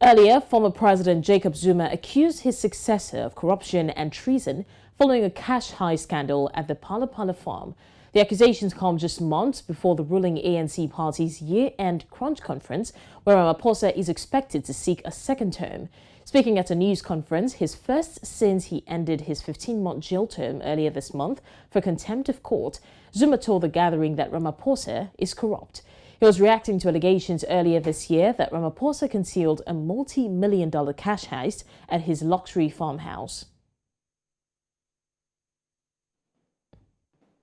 Earlier, former President Jacob Zuma accused his successor of corruption and treason following a cash heist scandal at the Phala farm. The accusations come just months before the ruling ANC party's year-end crunch conference, where Ramaphosa is expected to seek a second term. Speaking at a news conference, his first since he ended his 15-month jail term earlier this month for contempt of court, Zuma told the gathering that Ramaphosa is corrupt. He was reacting to allegations earlier this year that Ramaphosa concealed a multi-million-dollar cash heist at his luxury farmhouse.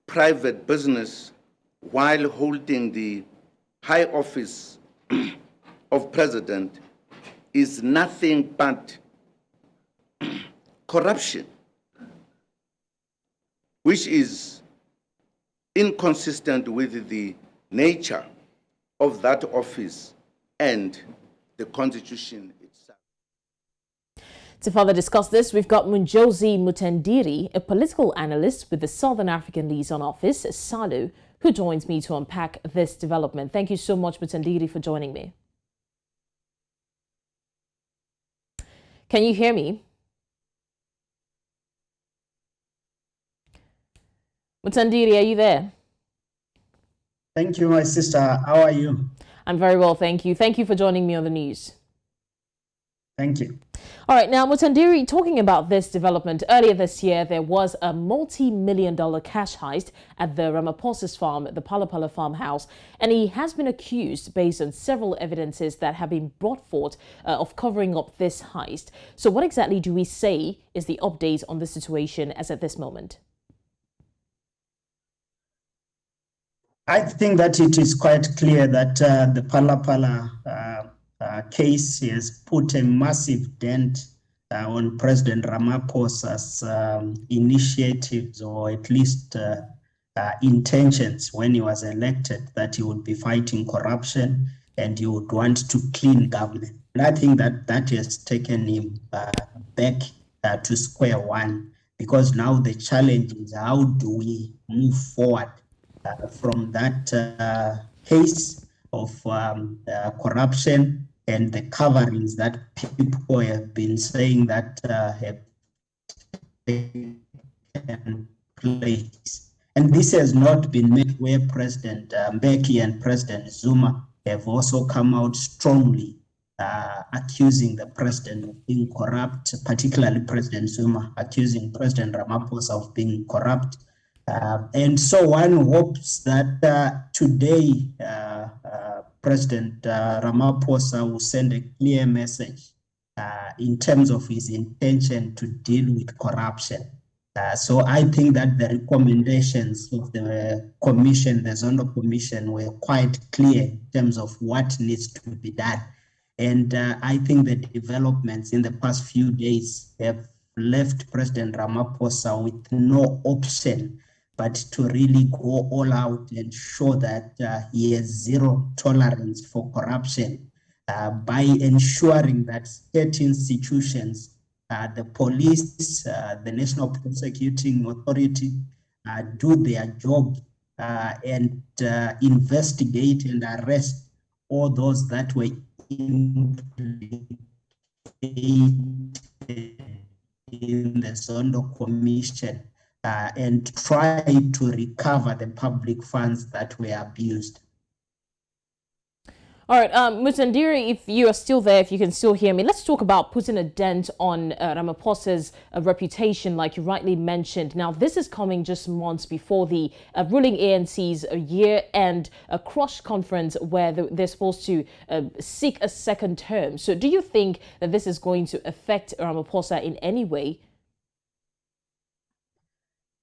Private business, while holding the high office of president, is nothing but corruption, which is inconsistent with the nature of that office and the Constitution itself. To further discuss this, we've got Munjodzi Mutandiri, a political analyst with the Southern Africa Liaison Office, SALO, who joins me to unpack this development. Thank you so much, Mutandiri, for joining me. Can you hear me? Mutandiri, are you there? Thank you, my sister. How are you? I'm very well, thank you. Thank you for joining me on the news. Thank you. All right, now, Mutandiri, talking about this development, earlier this year, there was a multi-million-dollar cash heist at the Ramaphosa's farm, the Phala farmhouse, and he has been accused, based on several evidences that have been brought forth, of covering up this heist. So what exactly do we say is the update on the situation as at this moment? I think that it is quite clear that the Phala case has put a massive dent on President Ramaphosa's initiatives, or at least intentions when he was elected, that he would be fighting corruption and he would want to clean government. And I think that has taken him back to square one, because now the challenge is, how do we move forward from that case of corruption and the coverings that people have been saying that have taken place. And this has not been met, where President Mbeki and President Zuma have also come out strongly accusing the president of being corrupt, particularly President Zuma accusing President Ramaphosa of being corrupt. And so one hopes that today President Ramaphosa will send a clear message in terms of his intention to deal with corruption. So I think that the recommendations of the commission, the Zondo commission, were quite clear in terms of what needs to be done. And I think the developments in the past few days have left President Ramaphosa with no option but to really go all out and show that he has zero tolerance for corruption by ensuring that state institutions, the police, the National Prosecuting Authority, do their job and investigate and arrest all those that were implicated in the Zondo Commission. And try to recover the public funds that were abused. All right, Mutandiri, if you are still there, if you can still hear me, let's talk about putting a dent on Ramaphosa's reputation, like you rightly mentioned. Now, this is coming just months before the ruling ANC's year-end crush conference, where they're supposed to seek a second term. So do you think that this is going to affect Ramaphosa in any way?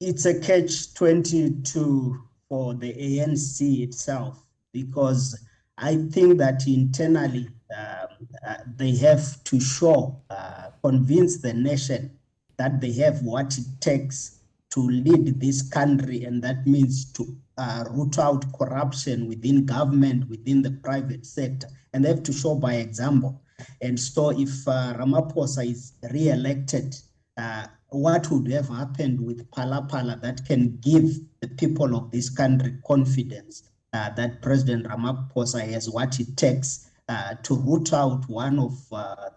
It's a catch-22 for the ANC itself, because I think that internally they have to show, convince the nation that they have what it takes to lead this country, and that means to root out corruption within government, within the private sector, and they have to show by example. And so if Ramaphosa is re-elected, what would have happened with Phala that can give the people of this country confidence that President Ramaphosa has what it takes to root out one of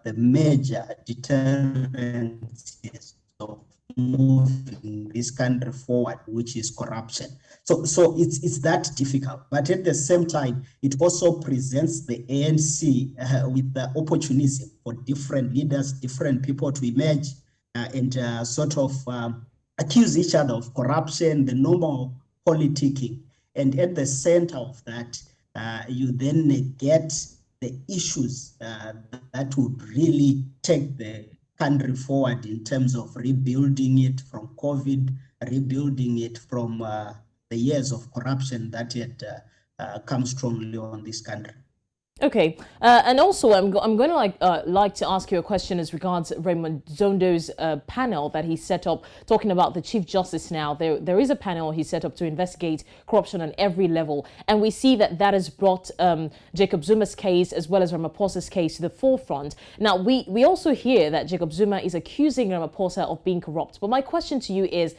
the major deterrents of moving this country forward, which is corruption. So it's that difficult. But at the same time, it also presents the ANC with the opportunism for different leaders, different people to emerge and sort of accuse each other of corruption, the normal politicking. And at the center of that, you then negate the issues that would really take the country forward in terms of rebuilding it from COVID, rebuilding it from the years of corruption that had come strongly on this country. Okay, and also I'm going to like to ask you a question as regards Raymond Zondo's panel that he set up, talking about the Chief Justice now. There is a panel he set up to investigate corruption on every level, and we see that has brought Jacob Zuma's case as well as Ramaphosa's case to the forefront. Now, we also hear that Jacob Zuma is accusing Ramaphosa of being corrupt, but my question to you is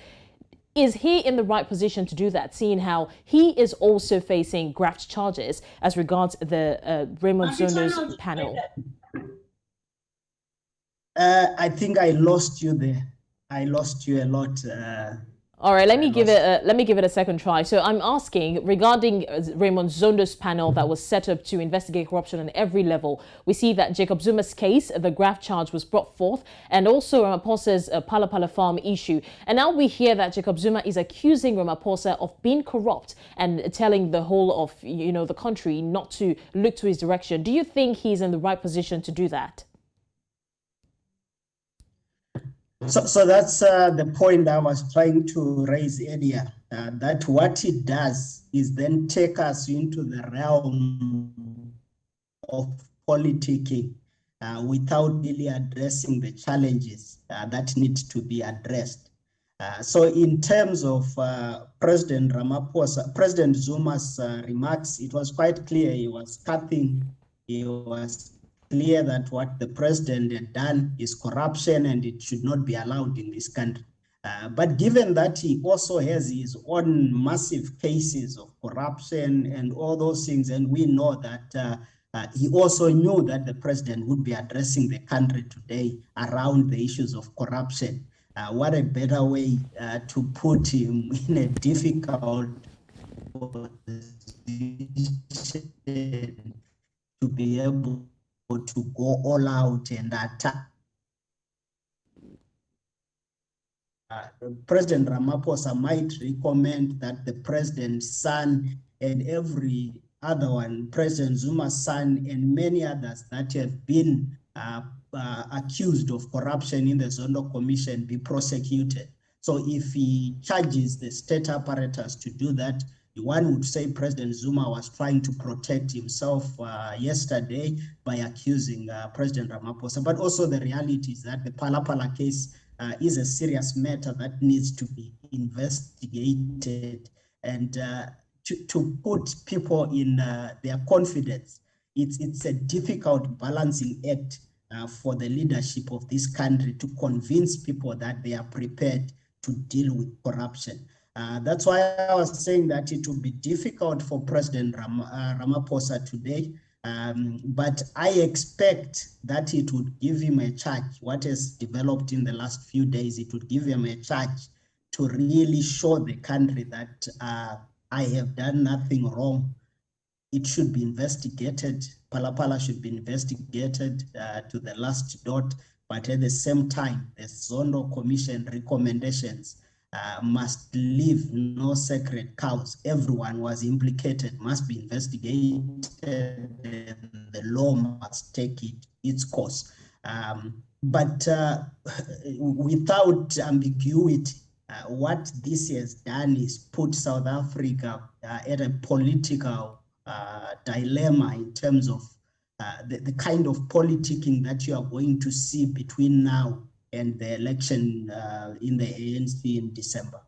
he in the right position to do that, seeing how he is also facing graft charges as regards the Raymond Zondo's panel? I think I lost you there. I lost you a lot. All right, let me give it a second try. So I'm asking regarding Raymond Zondo's panel that was set up to investigate corruption on every level. We see that Jacob Zuma's case, the graft charge, was brought forth, and also Ramaphosa's Pala farm issue. And now we hear that Jacob Zuma is accusing Ramaphosa of being corrupt and telling the whole of the country not to look to his direction. Do you think he's in the right position to do that? So that's the point I was trying to raise earlier, that what it does is then take us into the realm of politicking without really addressing the challenges that need to be addressed. So in terms of President Ramaphosa, President Zuma's remarks, it was quite clear he was cutting, he was clear that what the president had done is corruption and it should not be allowed in this country. But given that he also has his own massive cases of corruption and all those things, and we know that he also knew that the president would be addressing the country today around the issues of corruption. What a better way to put him in a difficult position to be able to go all out and attack. President Ramaphosa might recommend that the president's son and every other one, President Zuma's son and many others that have been accused of corruption in the Zondo Commission be prosecuted. So if he charges the state apparatus to do that, one would say President Zuma was trying to protect himself yesterday by accusing President Ramaphosa. But also the reality is that the Pala case is a serious matter that needs to be investigated. And to put people in their confidence, it's a difficult balancing act for the leadership of this country to convince people that they are prepared to deal with corruption. That's why I was saying that it would be difficult for President Ramaphosa today, but I expect that it would give him a charge. What has developed in the last few days, it would give him a charge to really show the country that I have done nothing wrong. It should be investigated. Pala should be investigated to the last dot, but at the same time, the Zondo Commission recommendations must leave no sacred cows. Everyone was implicated, must be investigated, and the law must take its course. But without ambiguity, what this has done is put South Africa at a political dilemma in terms of the kind of politicking that you are going to see between now and the election in the ANC in December.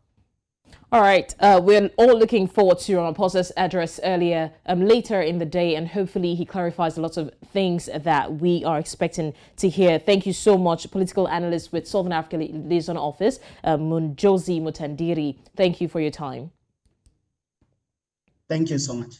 All right, we're all looking forward to Ramaphosa's address later in the day, and hopefully he clarifies a lot of things that we are expecting to hear. Thank you so much, political analyst with Southern Africa Liaison Office, Munjodzi Mutandiri. Thank you for your time. Thank you so much.